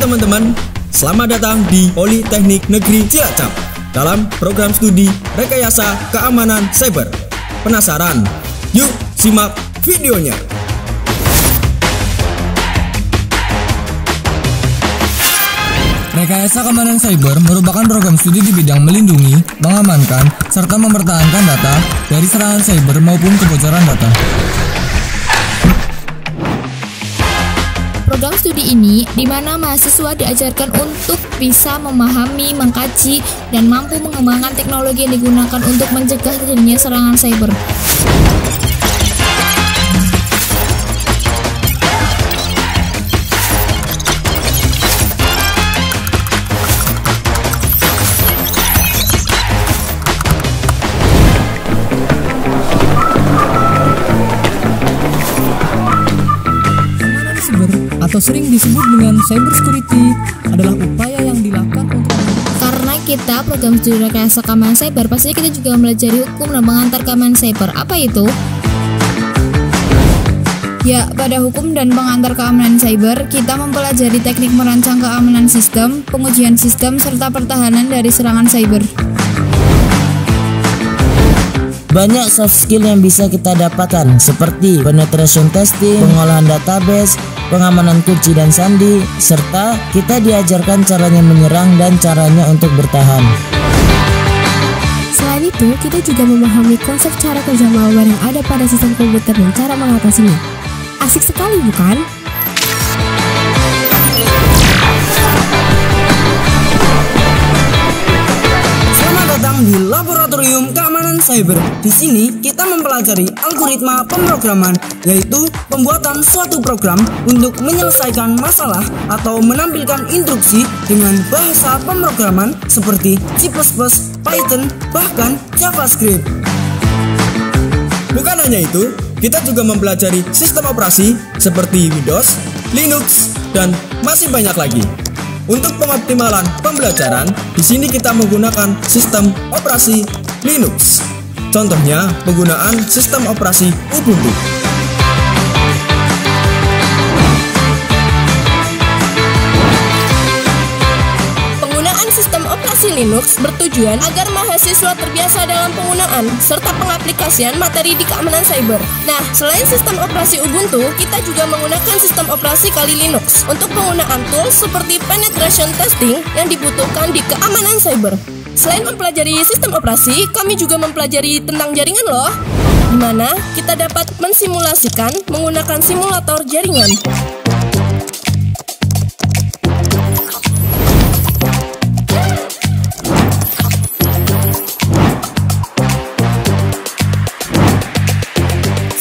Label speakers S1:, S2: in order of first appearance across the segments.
S1: teman-teman, selamat datang di Politeknik Negeri Cilacap dalam program studi Rekayasa Keamanan Cyber. Penasaran? Yuk simak videonya.
S2: Rekayasa Keamanan Cyber merupakan program studi di bidang melindungi, mengamankan, serta mempertahankan data dari serangan cyber maupun kebocoran data.
S3: Program studi ini di mana mahasiswa diajarkan untuk bisa memahami, mengkaji, dan mampu mengembangkan teknologi yang digunakan untuk mencegah terjadinya serangan cyber.
S2: Atau sering disebut dengan cyber security adalah upaya yang dilakukan untuk
S3: karena kita program studi rekayasa keamanan cyber, pastinya kita juga mempelajari hukum dan pengantar keamanan cyber. Apa itu? Ya, pada hukum dan pengantar keamanan cyber, kita mempelajari teknik merancang keamanan sistem, pengujian sistem, serta pertahanan dari serangan cyber.
S4: Banyak soft skill yang bisa kita dapatkan seperti penetration testing, pengolahan database, pengamanan kunci dan sandi, serta kita diajarkan caranya menyerang dan caranya untuk bertahan.
S5: Selain itu, kita juga memahami konsep cara kerja malware yang ada pada sistem komputer dan cara mengatasinya. Asik sekali, bukan?
S1: Di Laboratorium Keamanan Cyber. Di sini kita mempelajari algoritma pemrograman, yaitu pembuatan suatu program untuk menyelesaikan masalah atau menampilkan instruksi dengan bahasa pemrograman seperti C++, Python, bahkan JavaScript. Bukan hanya itu, kita juga mempelajari sistem operasi seperti Windows, Linux, dan masih banyak lagi. Untuk pengoptimalan pembelajaran, di sini kita menggunakan sistem operasi Linux. Contohnya, penggunaan sistem operasi Ubuntu.
S6: Penggunaan sistem operasi Linux bertujuan agar mahasiswa terbiasa dalam penggunaan serta pengaplikasian materi di keamanan cyber. Nah, selain sistem operasi Ubuntu, kita juga menggunakan sistem operasi Kali Linux untuk penggunaan tools seperti penetration testing yang dibutuhkan di keamanan cyber. Selain mempelajari sistem operasi, kami juga mempelajari tentang jaringan loh, di mana kita dapat mensimulasikan menggunakan simulator jaringan.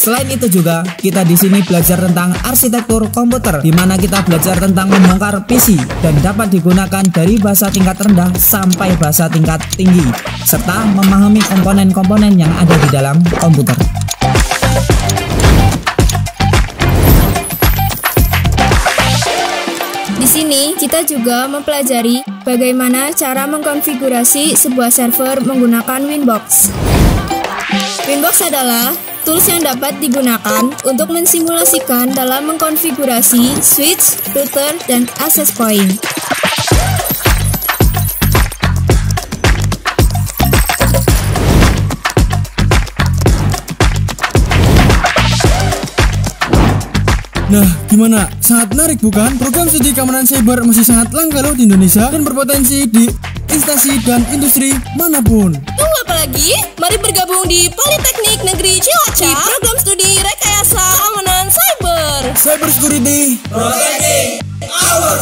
S7: Selain itu juga kita di sini belajar tentang arsitektur komputer, di mana kita belajar tentang membongkar PC dan dapat digunakan dari bahasa tingkat rendah sampai bahasa tingkat tinggi, serta memahami komponen-komponen yang ada di dalam komputer.
S3: Di sini kita juga mempelajari bagaimana cara mengkonfigurasi sebuah server menggunakan Winbox. Winbox adalah tools yang dapat digunakan untuk mensimulasikan dalam mengkonfigurasi switch, router, dan access point.
S2: Nah, gimana? Sangat menarik bukan? Program studi keamanan cyber masih sangat langka loh di Indonesia dan berpotensi di instansi dan industri manapun.
S6: Tunggu apa lagi? Mari bergabung di Politeknik Negeri Cilacap di program studi Rekayasa Keamanan Cyber.
S1: Cyber Security, protecting our